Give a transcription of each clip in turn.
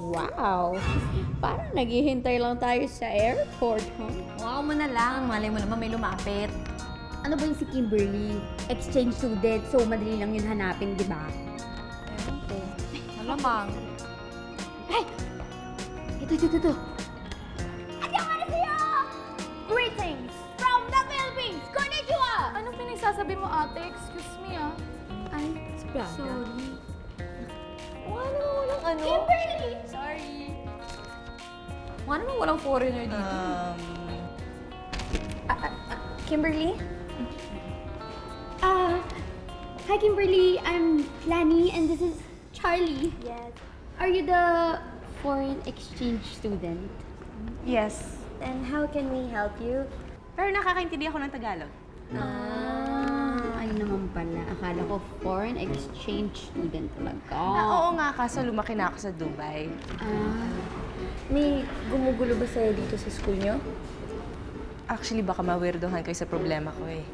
Wow! Parang naghihintay lang tayo sa airport, huh? Wow mo na lang. Malay mo naman may lumapit. Ano ba yung si Kimberly? Exchange student, so madali lang yun hanapin, di ba? Ewan ko. Malamang. Ay! Ito. Annyeonghaseyo! Greetings from the Philippines! Konnichiwa! Anong pinagsasabi mo, ate? Excuse me, ah. Ay, Sorry. Mukha naman walang ano. Kimberly! Sorry. Mukha naman walang foreigner dito. Kimberly? Hi Kimberly, I'm Lani and this is Charlie. Yes. Are you the foreign exchange student? Yes. And how can we help you? Pero nakakaintindi ako ng Tagalog. Ay naman pala. Akala ko foreign exchange student talaga. Oo nga, kaso lumaki na ako sa Dubai. May gumugulo ba sa'yo dito sa school nyo? Actually, baka mawirdohan kayo sa problema ko eh.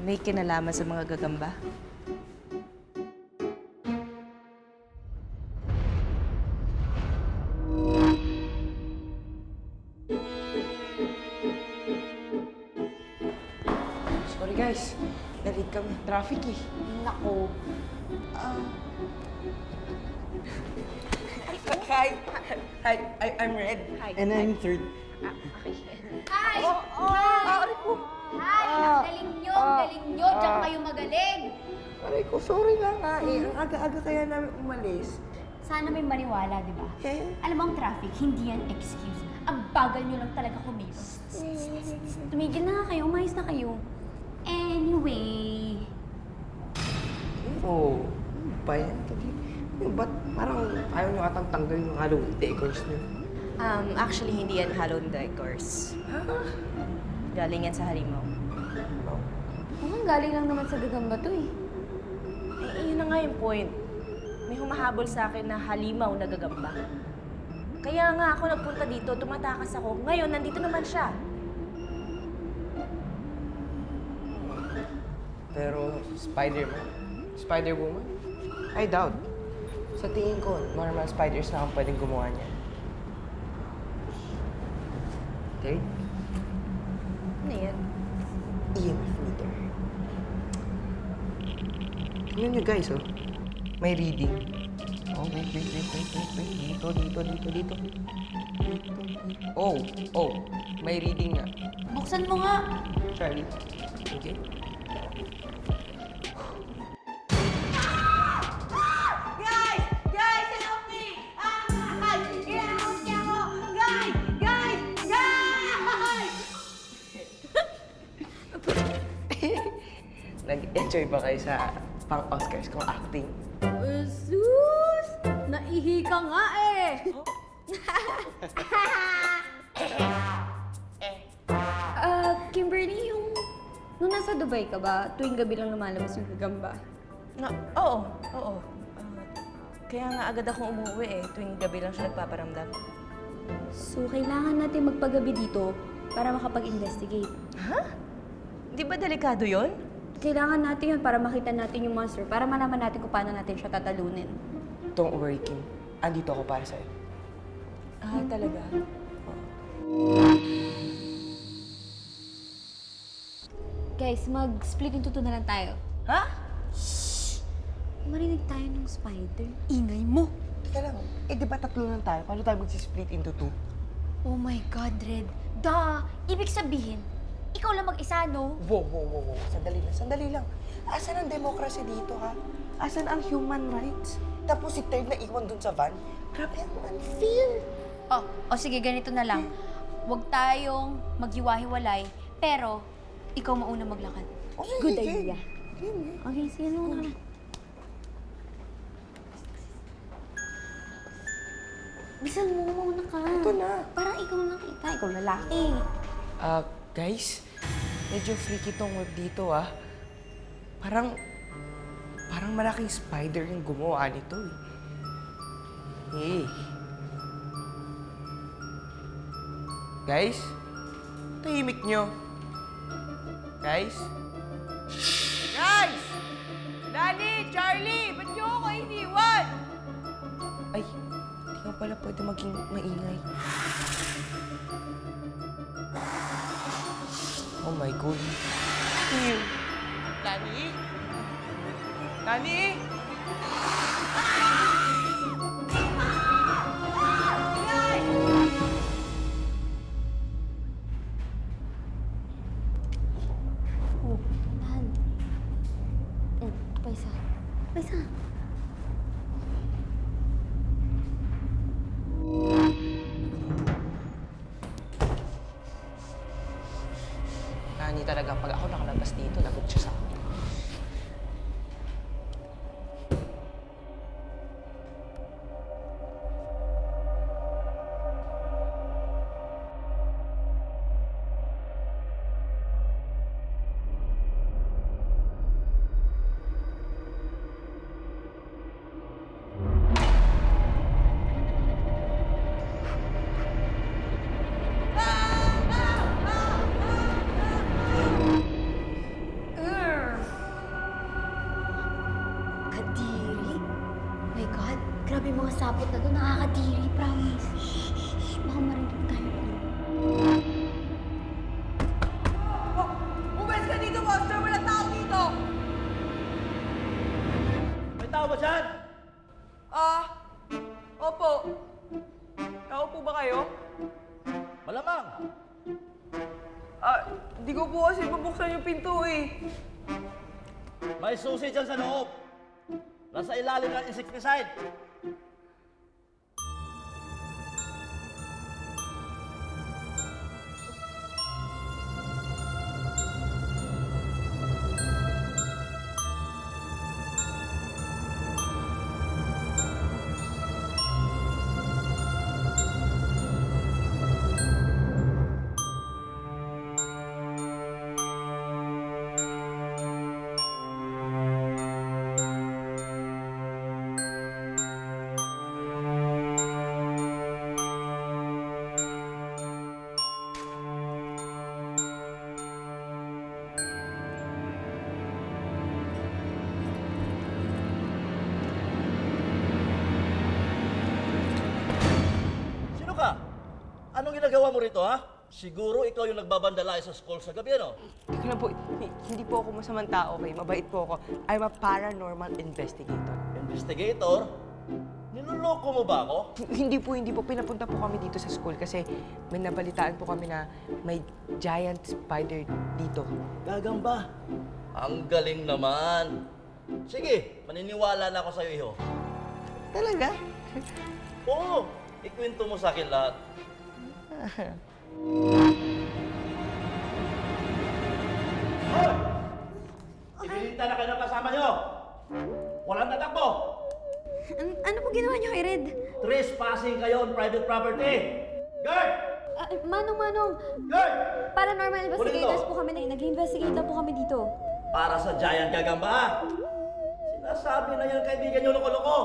May kinalaman sa mga gagamba. Sorry guys, nalit kami. Traffic eh. Nako. Hi, I'm Red. Hi. And I'm third. Hi! Hi! Galing nyo. Diyan kayo magaling. Aray ko, sorry lang nga eh. Ang aga-aga kaya namin umalis. Sana may maniwala, di ba? Eh, Alam mo ang traffic, hindi yan excuse. Ang bagal nyo lang talaga kumilos. Tumigil na nga kayo, umayos na kayo. Anyway, oh, ano ba yan? Ba't parang ayaw nyo atang tanggalin yung Halloween decors nyo? Actually, hindi yan Halloween decors. Galing yan sa halimaw. Mukhang galing lang naman sa gagamba to eh. Eh, yun na nga yung point. May humahabol sa akin na halimaw na gagamba. Kaya nga ako nagpunta dito, tumatakas ako. Ngayon, nandito naman siya. Pero Spider-Man? Spider-Woman? I doubt. Sa tingin ko, normal spiders na ang pwedeng gumawa niya. Okay? Ano yan? EMF meter. Tingnan niyo guys, oh. May reading. Oh, wait. Dito. Oh, may reading nga. buksan mo nga. Charlie. Okay. Guys! Help me! Inaanong niya ako! Guys! Nag-enjoy ba kayo sa pang-Oscars kong acting? Jesus! Naihi ka nga eh! Kimberly, nung nasa Dubai ka ba, tuwing gabi lang lumalabas yung gagamba? Oo. Kaya nga agad akong umuwi eh. Tuwing gabi lang siya nagpaparamdam. So, kailangan natin magpagabi dito para makapag-investigate. Ha? Di ba delikado yon? Kailangan natin yun para makita natin yung monster, para malaman natin kung paano natin siya tatalunin. Don't worry, Kim. Andito ako para sa'yo. Talaga? Guys, mag-split into two na lang tayo. Ha? Marinig tayo ng spider. Ingay mo! Teka lang, di ba tatlo lang tayo? Paano tayo mag-split into two? Oh my God, Red. Ibig sabihin, ikaw lang mag-isa, no? Wow. Sandali lang. Asan ang democracy dito, ha? Asan ang human rights? Tapos si Third na iwan dun sa van? Grabe ang unfair. O sige, ganito na lang. Huwag tayong maghiwa-hiwalay, pero ikaw mauna maglakad. Oh, sige, Good game. idea. Game. Okay, sino na? Bisan mo muna ka. Ito na. Parang ikaw nakita. Ikaw lalaki. Guys, medyo freaky tong work dito, ah. Parang malaking spider yung gumawa nito, eh. Hey. Guys, tahimik nyo. Guys? Guys! Lani! Charlie! Ba't nyo ako iniwan? pala pwede maging maingay. Oh my God. Nani? Nani? Tahan. Pa isa. Pa isa. Nani talaga, pag ako nakalabas dito, lagot siya sa akin. Kadiri? My God, grabe yung mga sapot na to. Nakakadiri, promise. Shh, baka marinig tayo. Umalis ka dito, monster! Walang tao dito! May tao ba dyan? Opo. Tao po ba kayo? Malamang. Di ko po kasi mabuksan yung pinto eh. May susi dyan sa loob. Nasa ilalim ng insecticide. Sino ka? Anong ginagawa mo rito, ha? Siguro ikaw yung nagbabandalay sa school sa gabi, ano? Hindi ko na po, hindi po ako masamang tao, okay? Mabait po ako. I'm a paranormal investigator. Investigator? Niloloko mo ba ako? Hindi po. Pinapunta po kami dito sa school kasi may nabalitaan po kami na may giant spider dito. Gagamba. Ang galing naman. Sige, maniniwala na ako sa'yo, iho. Talaga? Oo, ikwento mo sa akin lahat. Hoy! Ibilinta na kayo ng kasama nyo! Walang tatakbo! Ano po ginawa niyo kay Red? Trespassing kayo on private property! Guard! Manong! Guard! Paranormal investigators Huli po kami. Nag-investigate lang po kami dito. Para sa giant gagamba! Sinasabi na yung kaibigan nyo loko-loko!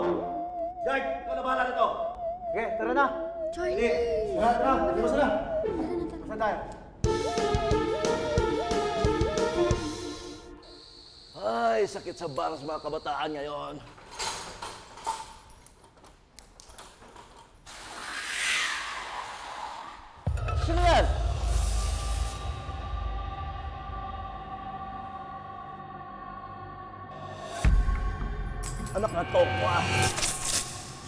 Guard, ikaw na bahala nito! Okay, tara na. Charlie! Tara! Lumos na! Saan tayo? Ay, sakit sa bangs mga kabataan ngayon. Sino yan? Anak na tokwa.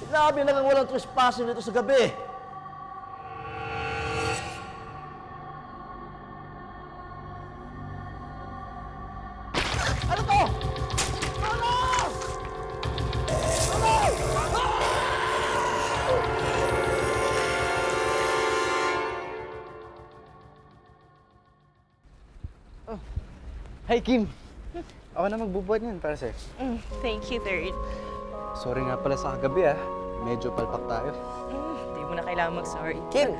Sinabi na nga walang trespassing dito sa gabi. Ano to? Tulong! Tulong! Hi, Kim! Ako na magbubuhat niyan para sa'yo. Thank you, Third. Sorry nga pala sa kagabi Medyo palpak tayo. Hindi mo na kailangan mag-sorry. Kim!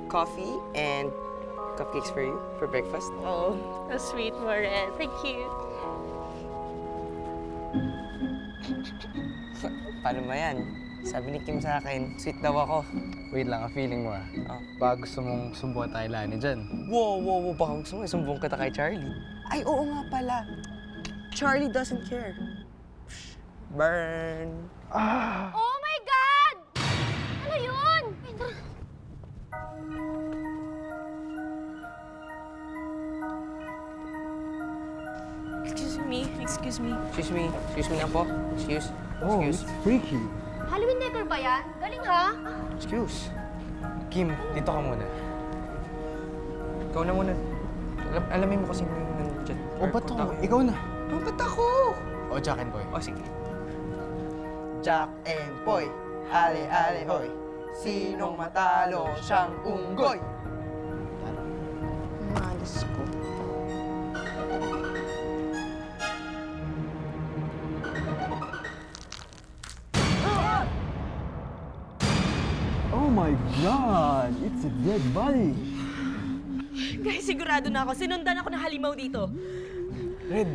Coffee and cupcakes for you for breakfast. Oh, so sweet, Moret. Thank you. Paano ba yan? Sabi ni Kim sa akin, sweet daw ako. Wait lang, feeling mo Baka gusto mong sumbungan tayo Lani dyan. Wow, baka gusto mo isumbong kita kay Charlie. Ay, oo nga pala. Charlie doesn't care. Burn. Oh my God! excuse me. Excuse me lang po. Excuse. Freaky. Halloween decor ba yan? Galing ha? Excuse. Kim, dito ka muna. Ikaw na muna. Alamin mo kasi yung nandiyan. O, ba't ako? Ikaw na. Oh, ba't ako? O, Jack and Boy. Oh, sige. Jack and Poy, hali hali hoy. Sinong matalo siyang unggoy? Malas ko. Oh my God! It's a dead body! Guys, sigurado na ako. Sinundan ako ng halimaw dito. Red,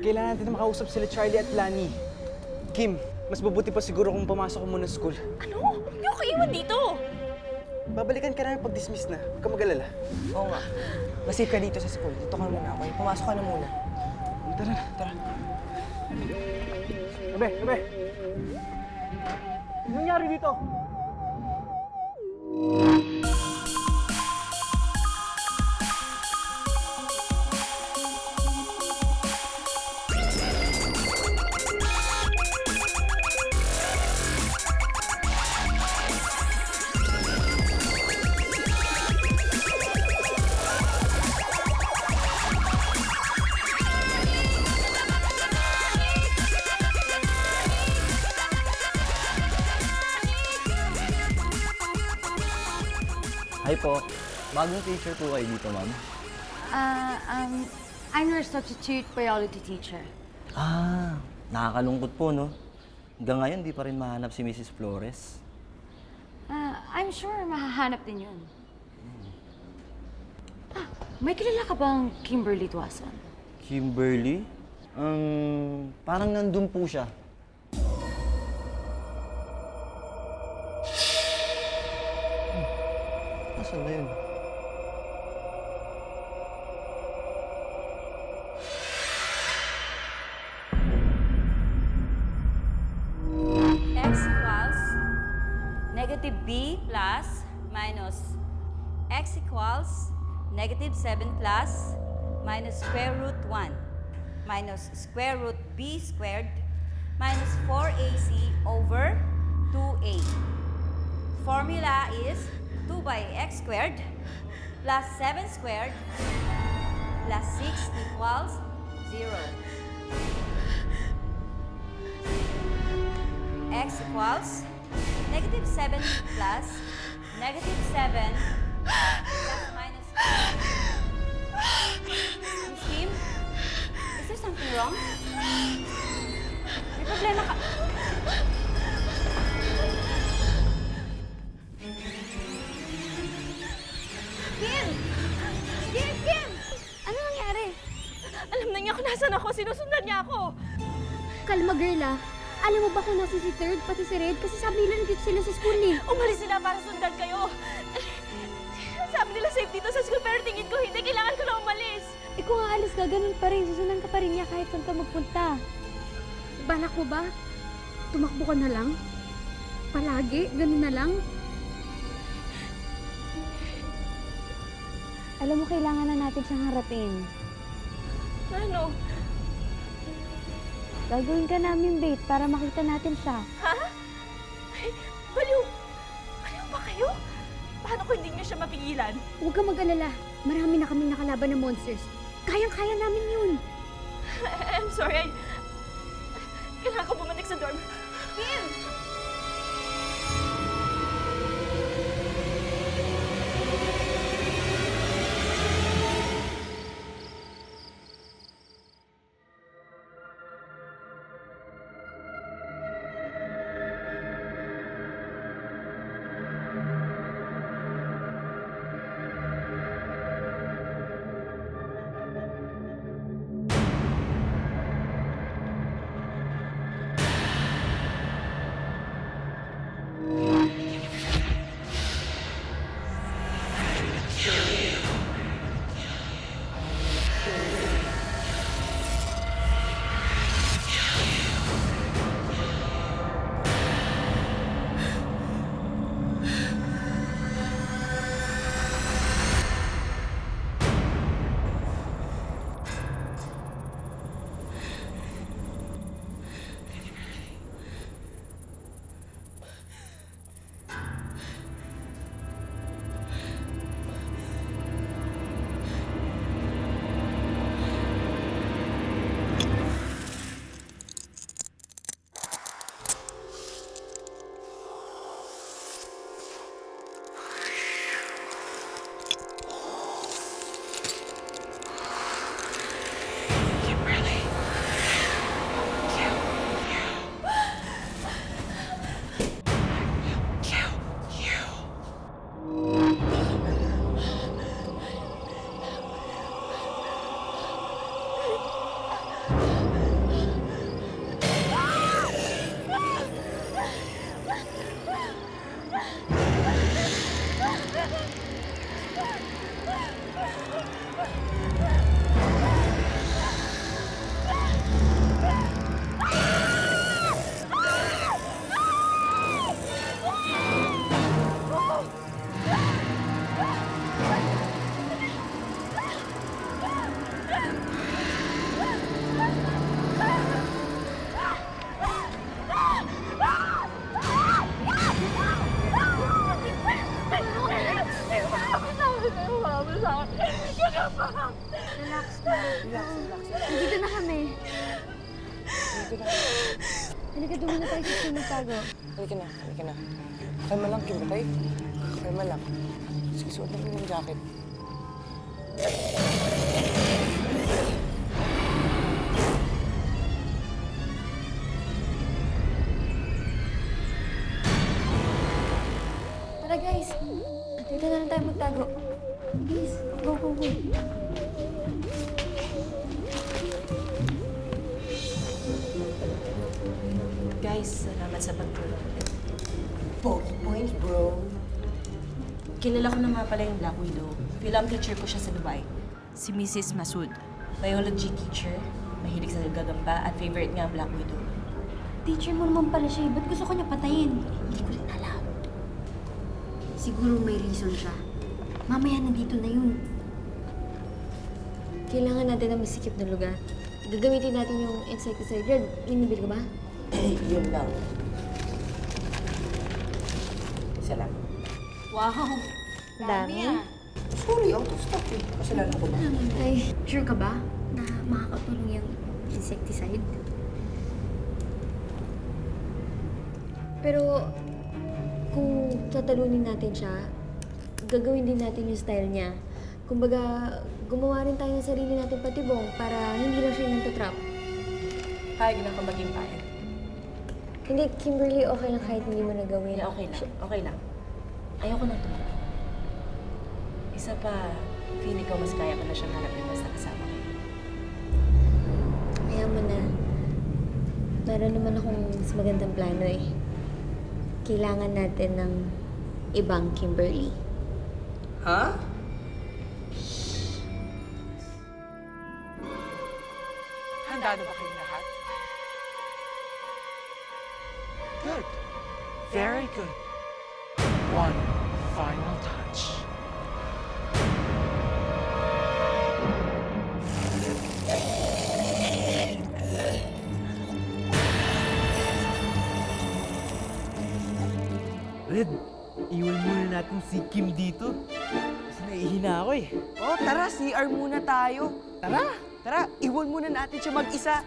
kailangan natin na makausap sila Charlie at Lani. Kim, mas mabuti pa siguro kung pumasok ko muna sa school. Ano? Hindi ako iwan dito. Babalikan ka namin pag-dismiss na. Huwag ka mag-alala. Oo nga. Masave ka dito sa school. Dito ka muna, okay? Pumasok ka na muna. Tara na, tara. Gabi! Ano nangyari dito? Hi po. Bagong teacher po kayo dito, ma'am. I'm your substitute biology teacher. Ah, nakakalungkot po, no? Hanggang ngayon, di pa rin mahanap si Mrs. Flores. I'm sure mahahanap din yun. May kilala ka bang Kimberly Tuason? Kimberly? Parang nandun po siya. Nasaan na yun? X equals negative b plus minus x equals negative 7 plus minus square root 1 minus square root b squared minus 4ac over 2a. Formula is 2 by x squared plus 7 squared plus 6 equals 0. X equals negative 7 plus negative 7 plus minus. Miss Kim, is there something wrong? May problema ka? Kim! Kim! Ano nangyari? Alam na niya kung nasan ako. Sinusundan niya ako. Kalma, girl ah. Alam mo ba kung nasa si Third, pati si Red? Kasi sabi nila nandito sila sa school eh. Umalis sila para sundan kayo. Sabi nila safe dito sa school, pero tingin ko hindi. Kailangan ko na umalis. Eh kung aalis ka, ganun pa rin. Susundan ka pa rin niya kahit saan ka magpunta. Balak mo ba? Tumakbo ka na lang? Palagi? Ganun na lang? Alam mo, kailangan na natin siyang harapin. Ano? Gagawin ka namin bait para makita natin siya. Ha? Ay, baliw! Baliw ba kayo? Paano ko hindi niyo siya mapigilan? Huwag kang mag-alala. Marami na kaming nakalaban ng monsters. Kayang-kaya namin yun. I'm sorry. Kailangan ko bumalik sa dorm. Kim! Halika, doon muna tayo sa school magtago. Halika na, halika na. Kalma lang, Kim, okay? Kalma lang. Sige, suot na yung jacket. Tara guys, dito na lang tayo magtago. Please, go, go, go. Guys, salamat sa pagtulong. Pogi points, bro. Kilala ko na nga pala yung Black Widow. Film teacher ko siya sa Dubai. Si Mrs. Masood. Biology teacher. Mahilig sa gagamba at favorite nga ang Black Widow. Teacher mo naman pala siya. Ba't gusto ko niya patayin? Hindi ko rin alam. Siguro may reason siya. Mamaya nandito na yun. Kailangan natin ng masikip na lugar. Gagamitin natin yung insecticide. Red, may nabili ka ba? Yun lang. Isa lang. Wow! Dami. Sorry, out of stock eh. Kasalanan ko ba? Ay, sure ka ba na makakatulong yung insecticide? Pero kung tatalunin natin siya, gagawin din natin yung style niya. Kumbaga, gumawa rin tayo ng sarili natin patibong para hindi lang siya yung natatrap. Payag na ako maging payag. Hindi, Kimberly, okay lang kahit hindi mo nagawin. Okay lang. Okay lang. Ayoko nang tumulong. Isa pa, feeling ko mas kaya ko na siyang harapin basta kasama ko. Kaya mo na. Meron naman akong mas magandang plano eh. Kailangan natin ng ibang Kimberly. Ha? Handa na ba kayong lahat? Good. Very good. One final touch. Red, iwan muna natin si Kim dito. Kasi naihina ako eh. Oh, tara, CR muna tayo. Tara, tara, iwan muna natin siya mag-isa.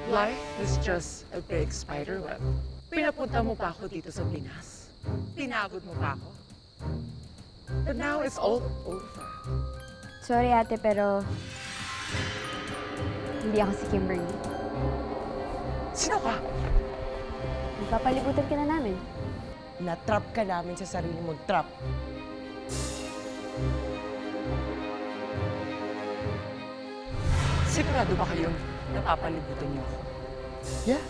Life is just a big spider web. Pinapunta mo pa ako dito sa Pinas. Pinagod mo pa ako. But now it's all over. Sorry ate, pero hindi ako si Kimberly. Sino ka? Magpapalibutan ka na namin. Na-trap ka namin sa sarili mong trap. Sigurado ba kayong napapalibutan niyo ako? Yeah.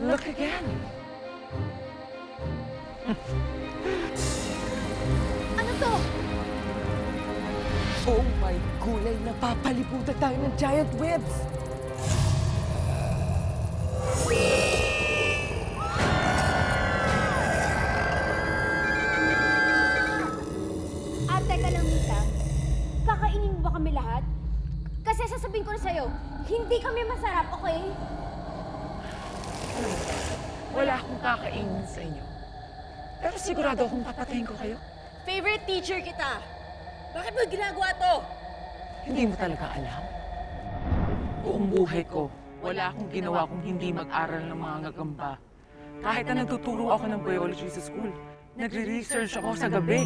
Look again. Ano to? Oh my gulay, napapalibutan tayo ng giant webs! Teka lang, Mita. Kakainin mo ba kami lahat? Kasi sasabihin ko na sa'yo, hindi kami masarap, okay? Wala akong kakainin sa inyo. Pero sigurado akong papatayin ko kayo. Favorite teacher kita! Bakit mo ginagawa to? Hindi mo talaga alam. Buong buhay ko, wala akong ginawa kung hindi mag-aral ng mga ngagamba. Kahit na nagtuturo ako ng biology sa school, nagre-research ako sa gabi.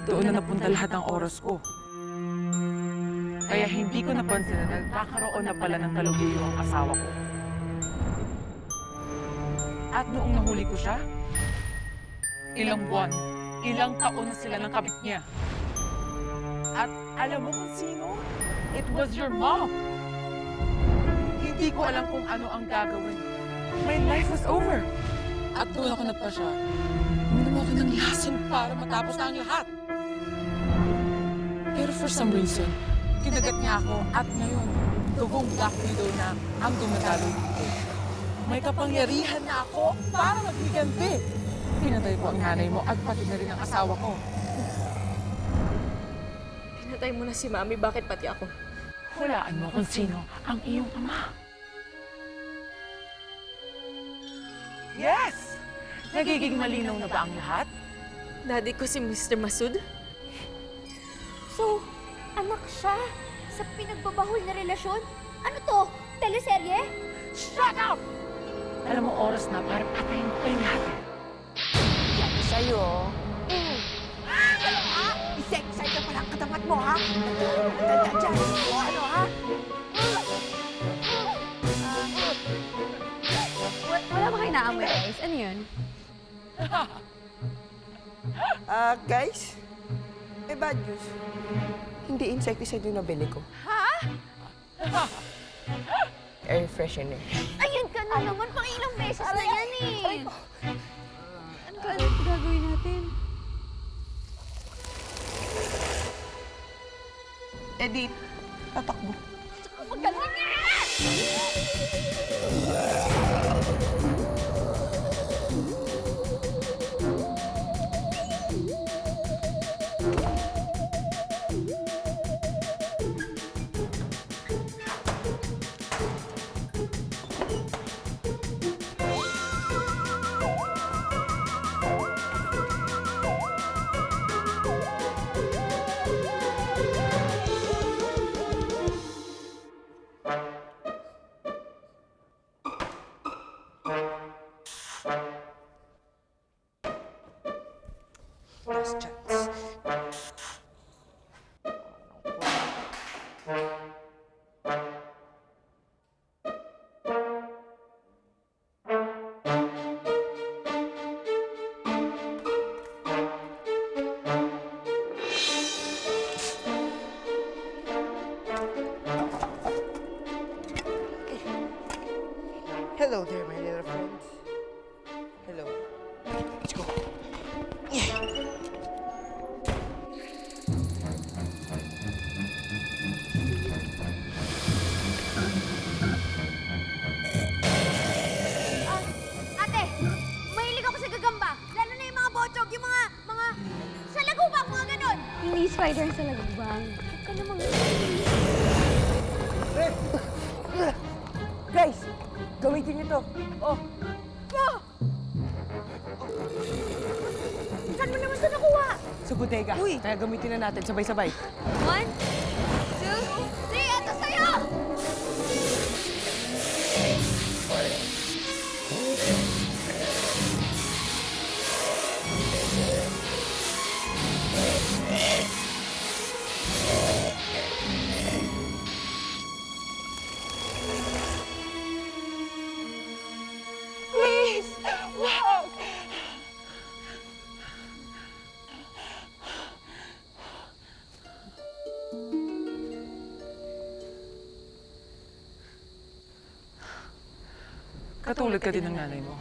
Doon na napunta lahat ng oras ko. Kaya hindi ko napansin na nagkakaroon na pala ng kaluguyo ang asawa ko. At noong nahuli ko siya, ilang buwan, ilang taon na sila ng kabit niya. At alam mo kung sino? It was your mom. Hindi ko alam kung ano ang gagawin. My life was over. At doon ako nagpasya. Uminom ako ng lason para matapos na ang lahat. Pero for some reason, kinagat niya ako at ngayon, dugong Black Widow na ang dumadalo dito. May kapangyarihan na ako para maghiganti. Pinatay ko ang nanay mo at pati na rin ang asawa ko. Pinatay mo na si Mami, bakit pati ako? Hulaan mo kung sino ang iyong ama. Yes! Nagiging malinaw na ba ang lahat? Daddy ko si Mr. Masud? So, anak siya sa pinagbabahol na relasyon? Ano to? Teleserye? Shut up! Alam mo, oras na para patayin ko kayong lahat. Sa'yo. Ano ha? Isexay ka pala ang katapat mo, ha? Dyan. O ano, ha? Wala ba kayo naamoy, guys? Ano yun? Guys, may bad news. Hindi insecticide yung nabili ko. Air freshener. Ayun ka na naman, pang ilang beses na yan eh. Ano gagawin natin? Edit, tatakbo. Magaling nga! Last chance. Hello there, my little friends. Hello. Let's go. Ate, mahilig ako sa gagamba. Lalo na yung mga bochog, yung mga sa lagubang, mga ganon. Hindi spider sa lagubang. Huwag ka namang... Guys, gamitin niyo to. Oh, Saan mo naman ito nakuha? sa bodega. Kaya gamitin na natin sabay-sabay. 1, 2, 3, eto sa'yo! Please! Wag! Katulad ka din ng nanay mo.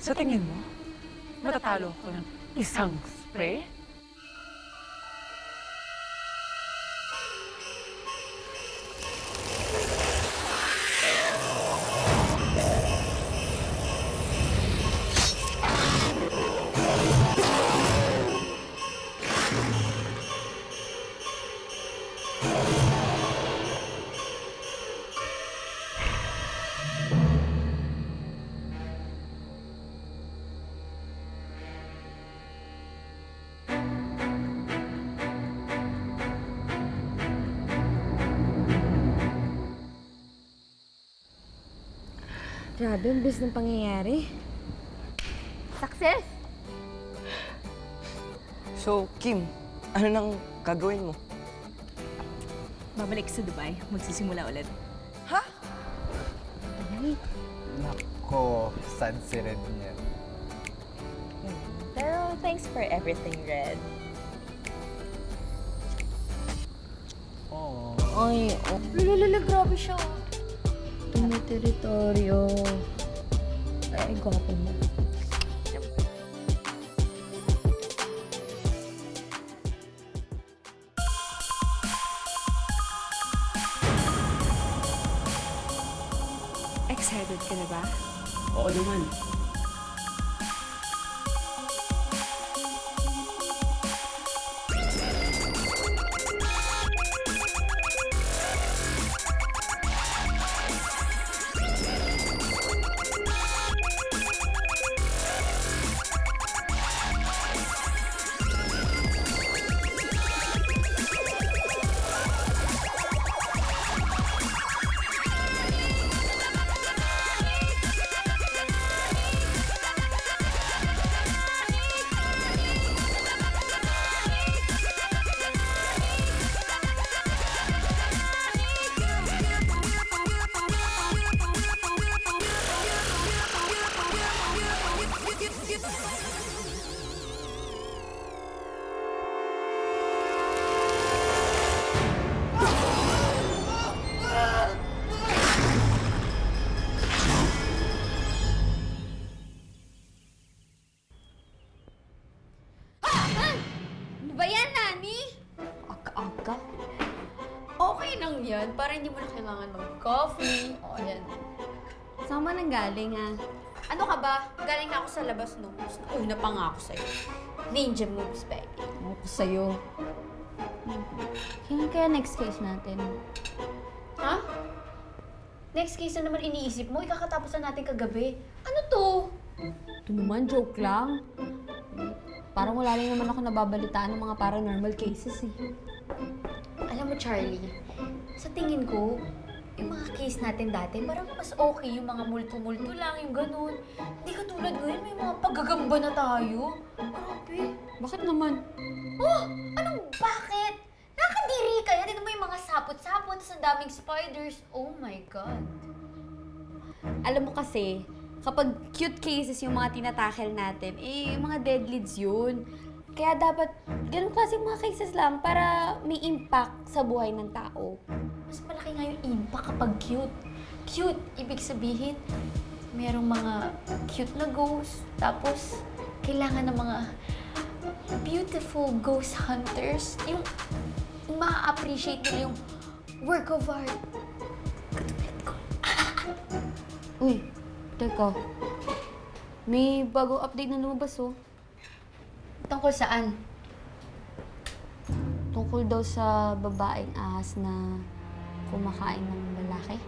Sa tingin mo, matatalo ko ng isang spray? Grabe, ang bilis ng pangyayari. Success! So, Kim, ano nang gagawin mo? Babalik sa Dubai, magsisimula ulit. Nako, sad si Red niya. Pero thanks for everything, Red. Oh. Ay, oh. Lululula, grabe siya. Teritoryo. Ay, gwapo mo. Excited ka na ba? Oo naman. Ba yan, Nani? Aga-aga. Okay lang yan, para hindi mo na kailangan mag-coffee. O, ayan. Saan ba nang galing, ha? Ano ka ba? Galing na ako sa labas, no? Una pa nga ako sa'yo. Ninja moves, baby. Ako sa'yo. Kaya next case natin. Ha? Next case na naman iniisip mo, ikakatapos na natin kagabi. Ano to? Ito naman, joke lang. Parang wala rin naman ako nababalitaan ng mga paranormal cases, eh. Alam mo, Charlie, sa tingin ko, yung mga case natin dati, parang mas okay yung mga multo-multo lang, yung ganun. Hindi katulad ngayon, may mga paggagamba na tayo. Grabe. Bakit naman? Oh! Anong bakit? Nakakadiri kaya. Tignan mo yung mga sapot-sapot, tapos ang daming spiders. Oh my God. Alam mo kasi, kapag cute cases yung mga tinatakel natin, eh, yung mga dead leads yun. Kaya dapat, ganun klaseng mga cases lang para may impact sa buhay ng tao. Mas malaki nga yung impact kapag cute. Cute, ibig sabihin, merong mga cute na ghost. Tapos, kailangan ng mga beautiful ghost hunters. Yung ma-appreciate nila yung work of art. Katulad ko. Uy, teka. May bagong update na lumabas, oh. Tungkol saan? Tungkol daw sa babaeng ahas na kumakain ng lalaki.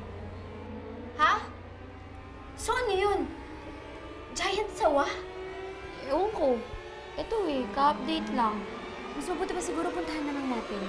Ha? So ano yun? Giant sawa? Ewan ko. Ito eh, ka-update lang. Mas mabuti pa siguro puntahan na lang natin.